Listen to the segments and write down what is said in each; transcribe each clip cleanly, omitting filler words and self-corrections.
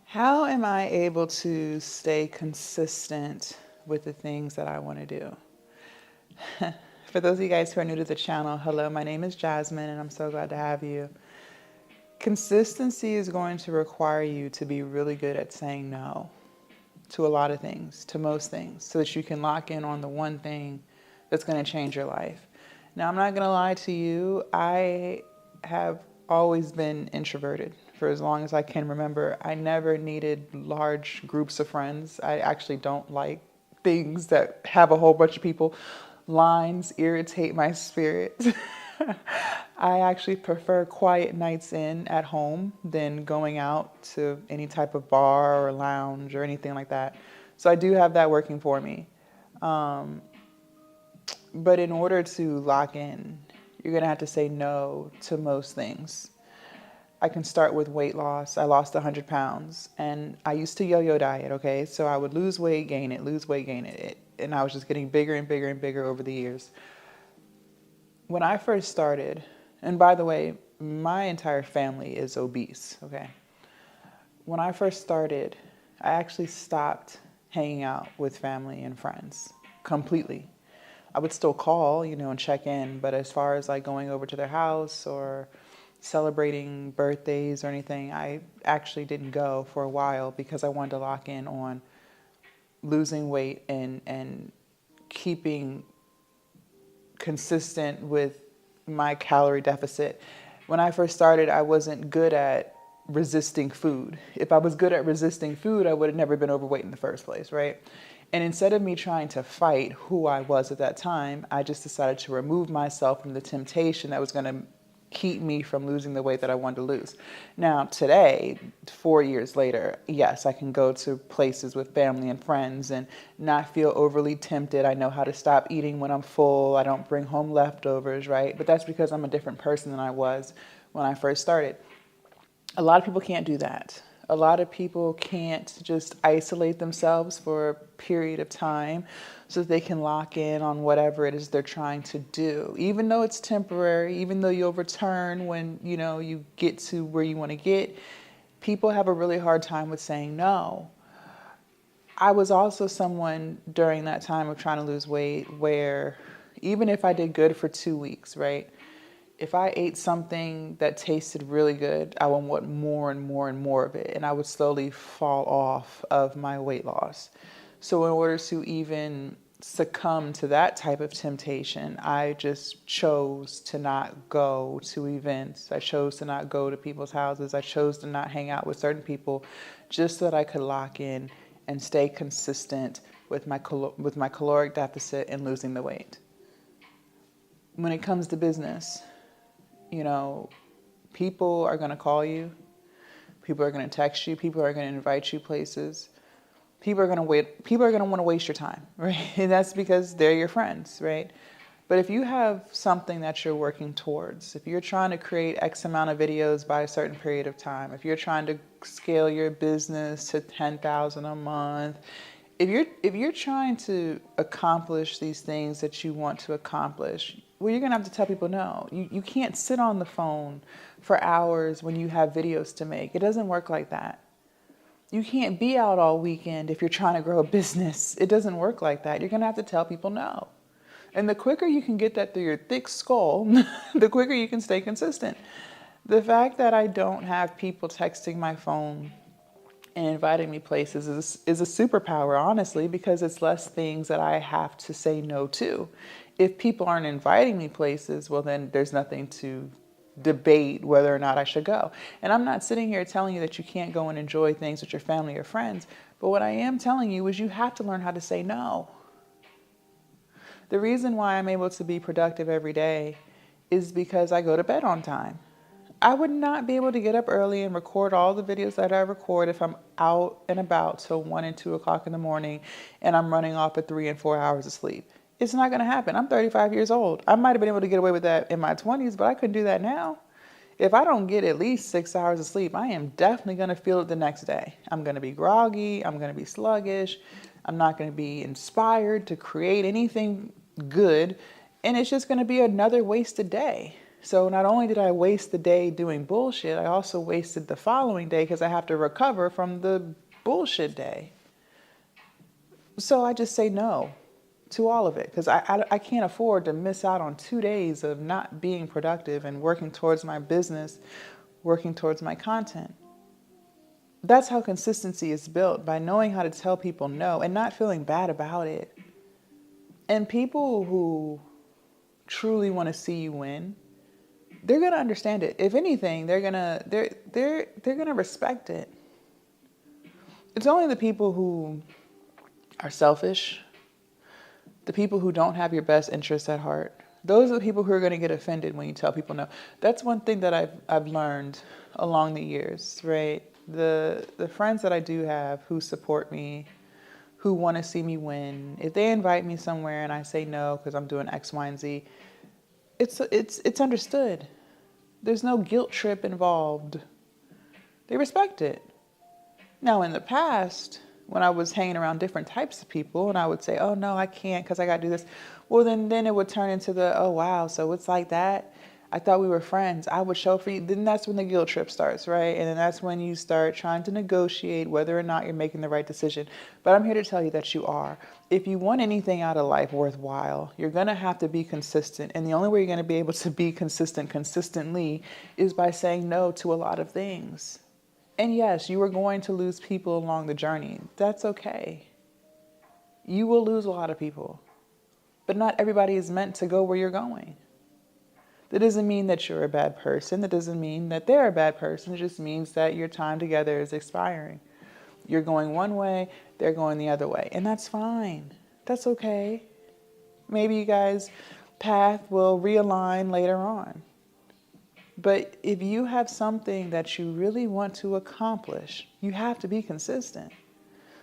How am I able to stay consistent with the things that I want to do? For those of you guys who are new to the channel, hello, my name is Jasmine and I'm so glad to have you. Consistency is going to require you to be really good at saying no to a lot of things, to most things, so that you can lock in on the one thing that's going to change your life. Now, I'm not going to lie to you. I have always been introverted for as long as I can remember. I never needed large groups of friends. I actually don't like things that have a whole bunch of people. Lines irritate my spirit. I actually prefer quiet nights in at home than going out to any type of bar or lounge or anything like that. So I do have that working for me. But in order to lock in, you're going to have to say no to most things. I can start with weight loss. I lost 100 pounds and I used to yo-yo diet, okay? So I would lose weight, gain it, lose weight, gain it. And I was just getting bigger and bigger and bigger over the years. When I first started, and by the way, my entire family is obese, okay? When I first started, I actually stopped hanging out with family and friends completely. I would still call, and check in, but as far as like going over to their house or celebrating birthdays or anything, I actually didn't go for a while because I wanted to lock in on losing weight and keeping consistent with my calorie deficit. When I first started, I wasn't good at resisting food. If I was good at resisting food, I would have never been overweight in the first place, right? And instead of me trying to fight who I was at that time, I just decided to remove myself from the temptation that was going to keep me from losing the weight that I wanted to lose. Now, today, 4 years later, yes, I can go to places with family and friends and not feel overly tempted. I know how to stop eating when I'm full. I don't bring home leftovers, right? But that's because I'm a different person than I was when I first started. A lot of people can't do that. A lot of people can't just isolate themselves for a period of time so that they can lock in on whatever it is they're trying to do. Even though it's temporary, even though you'll return when, you get to where you want to get, people have a really hard time with saying no. I was also someone during that time of trying to lose weight where even if I did good for 2 weeks, right? If I ate something that tasted really good, I would want more and more and more of it. And I would slowly fall off of my weight loss. So in order to even succumb to that type of temptation, I just chose to not go to events. I chose to not go to people's houses. I chose to not hang out with certain people just so that I could lock in and stay consistent with my caloric deficit and losing the weight. When it comes to business, people are going to call you. People are going to text you. People are going to invite you places. People are going to wait. People are going to want to waste your time, right? And that's because they're your friends, right? But if you have something that you're working towards, if you're trying to create X amount of videos by a certain period of time, if you're trying to scale your business to 10,000 a month, if you're trying to accomplish these things that you want to accomplish, well, you're going to have to tell people no. You can't sit on the phone for hours when you have videos to make. It doesn't work like that. You can't be out all weekend if you're trying to grow a business. It doesn't work like that. You're going to have to tell people no. And the quicker you can get that through your thick skull, the quicker you can stay consistent. The fact that I don't have people texting my phone and inviting me places is a superpower, honestly, because it's less things that I have to say no to. If people aren't inviting me places, well, then there's nothing to debate whether or not I should go. And I'm not sitting here telling you that you can't go and enjoy things with your family or friends, but what I am telling you is you have to learn how to say no. The reason why I'm able to be productive every day is because I go to bed on time. I would not be able to get up early and record all the videos that I record if I'm out and about till 1 and 2 o'clock in the morning and I'm running off at 3 and 4 hours of sleep. It's not going to happen. I'm 35 years old. I might have been able to get away with that in my 20s, but I couldn't do that now. If I don't get at least 6 hours of sleep, I am definitely going to feel it the next day. I'm going to be groggy. I'm going to be sluggish. I'm not going to be inspired to create anything good. And it's just going to be another wasted day. So not only did I waste the day doing bullshit, I also wasted the following day because I have to recover from the bullshit day. So I just say no to all of it because I can't afford to miss out on 2 days of not being productive and working towards my business, working towards my content. That's how consistency is built, by knowing how to tell people no and not feeling bad about it. And people who truly want to see you win, they're gonna understand it. If anything, they're gonna respect it. It's only the people who are selfish, the people who don't have your best interests at heart. Those are the people who are going to get offended when you tell people no. That's one thing that I've learned along the years, right? The friends that I do have who support me, who want to see me win, if they invite me somewhere and I say no because I'm doing X, Y, and Z, it's understood. There's no guilt trip involved. They respect it. Now, in the past, when I was hanging around different types of people and I would say, oh, no, I can't because I got to do this. Well, then it would turn into the, oh, wow, so it's like that. I thought we were friends. I would show for you. Then that's when the guilt trip starts, right? And then that's when you start trying to negotiate whether or not you're making the right decision. But I'm here to tell you that you are. If you want anything out of life worthwhile, you're going to have to be consistent. And the only way you're going to be able to be consistent consistently is by saying no to a lot of things. And yes, you are going to lose people along the journey. That's okay. You will lose a lot of people. But not everybody is meant to go where you're going. That doesn't mean that you're a bad person. That doesn't mean that they're a bad person. It just means that your time together is expiring. You're going one way, they're going the other way. And that's fine. That's okay. Maybe you guys' path will realign later on. But if you have something that you really want to accomplish, you have to be consistent.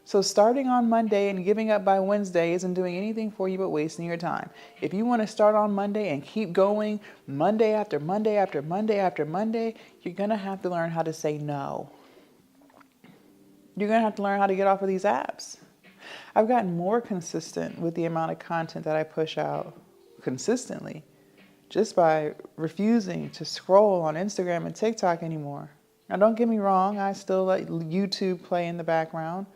So starting on Monday and giving up by Wednesday isn't doing anything for you but wasting your time. If you want to start on Monday and keep going Monday after Monday after Monday after Monday, you're going to have to learn how to say no. You're going to have to learn how to get off of these apps. I've gotten more consistent with the amount of content that I push out consistently just by refusing to scroll on Instagram and TikTok anymore. Now, don't get me wrong, I still let YouTube play in the background.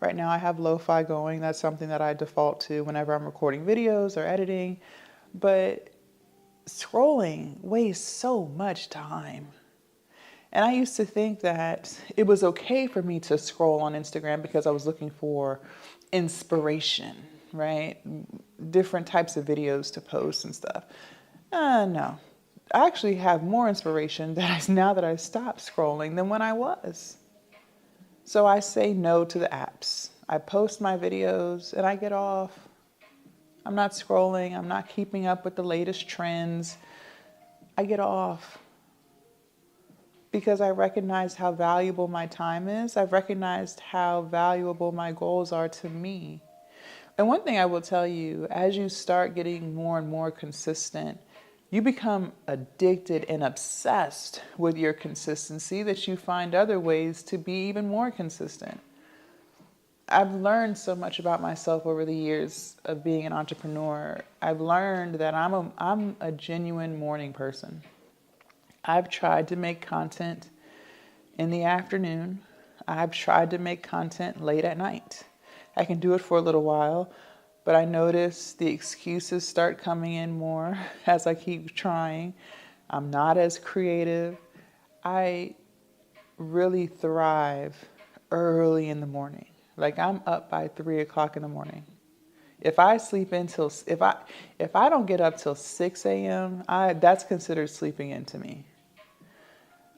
Right now I have lo-fi going. That's something that I default to whenever I'm recording videos or editing. But scrolling wastes so much time. And I used to think that it was okay for me to scroll on Instagram because I was looking for inspiration, right? Different types of videos to post and stuff. No. I actually have more inspiration now that I stopped scrolling than when I was. So I say no to the apps. I post my videos and I get off. I'm not scrolling. I'm not keeping up with the latest trends. I get off because I recognized how valuable my time is. I've recognized how valuable my goals are to me. And one thing I will tell you, as you start getting more and more consistent, you become addicted and obsessed with your consistency that you find other ways to be even more consistent. I've learned so much about myself over the years of being an entrepreneur. I've learned that I'm a genuine morning person. I've tried to make content in the afternoon. I've tried to make content late at night. I can do it for a little while, but I notice the excuses start coming in more as I keep trying. I'm not as creative. I really thrive early in the morning. Like I'm up by 3 o'clock in the morning. If I don't get up till 6 a.m., that's considered sleeping in to me.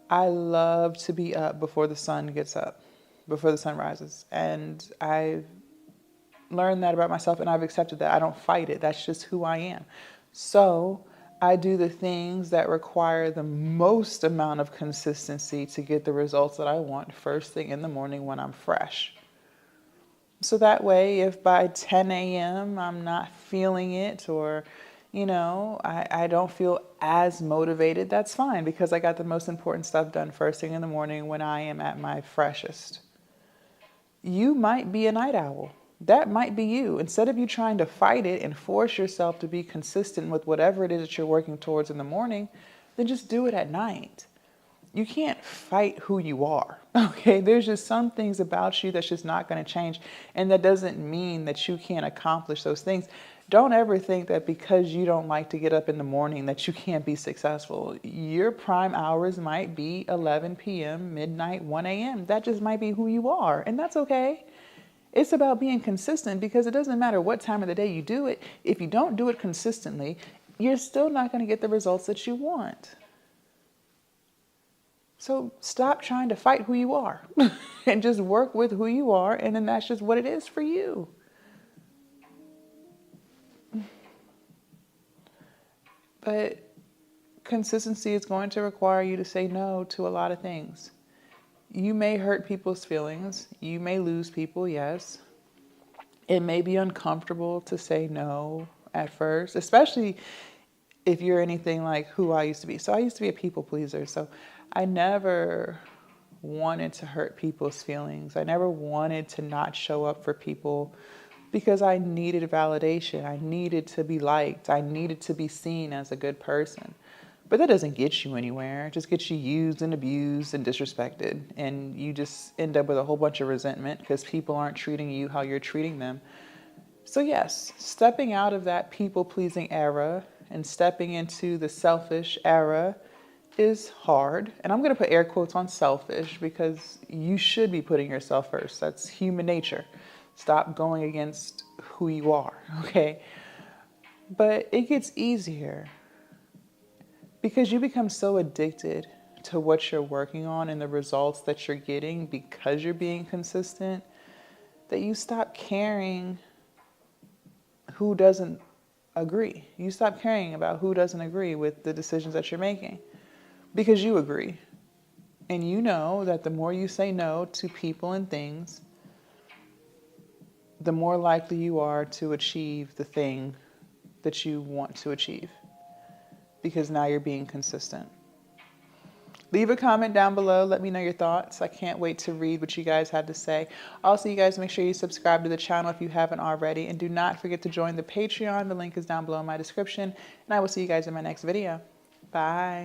I love to be up before the sun gets up, before the sun rises. And I've learned that about myself and I've accepted that. I don't fight it. That's just who I am. So I do the things that require the most amount of consistency to get the results that I want first thing in the morning when I'm fresh. So that way, if by 10 a.m. I'm not feeling it or, I don't feel as motivated, that's fine because I got the most important stuff done first thing in the morning when I am at my freshest. You might be a night owl. That might be you. Instead of you trying to fight it and force yourself to be consistent with whatever it is that you're working towards in the morning, then just do it at night. You can't fight who you are, okay? There's just some things about you that's just not going to change. And that doesn't mean that you can't accomplish those things. Don't ever think that because you don't like to get up in the morning that you can't be successful. Your prime hours might be 11 p.m., midnight, 1 a.m. That just might be who you are, and that's okay. It's about being consistent, because it doesn't matter what time of the day you do it. If you don't do it consistently, you're still not going to get the results that you want. So stop trying to fight who you are and just work with who you are, and then that's just what it is for you. But consistency is going to require you to say no to a lot of things. You may hurt people's feelings. You may lose people, yes. It may be uncomfortable to say no at first, especially if you're anything like who I used to be. So I used to be a people pleaser. So I never wanted to hurt people's feelings. I never wanted to not show up for people because I needed validation. I needed to be liked. I needed to be seen as a good person. But that doesn't get you anywhere. It just gets you used and abused and disrespected. And you just end up with a whole bunch of resentment because people aren't treating you how you're treating them. So yes, stepping out of that people-pleasing era and stepping into the selfish era is hard. And I'm going to put air quotes on selfish, because you should be putting yourself first. That's human nature. Stop going against who you are, okay? But it gets easier because you become so addicted to what you're working on and the results that you're getting because you're being consistent, that you stop caring who doesn't agree. You stop caring about who doesn't agree with the decisions that you're making because you agree. And you know that the more you say no to people and things, the more likely you are to achieve the thing that you want to achieve, because now you're being consistent. Leave a comment down below. Let me know your thoughts. I can't wait to read what you guys had to say. Also, you guys make sure you subscribe to the channel if you haven't already. And do not forget to join the Patreon. The link is down below in my description. And I will see you guys in my next video. Bye.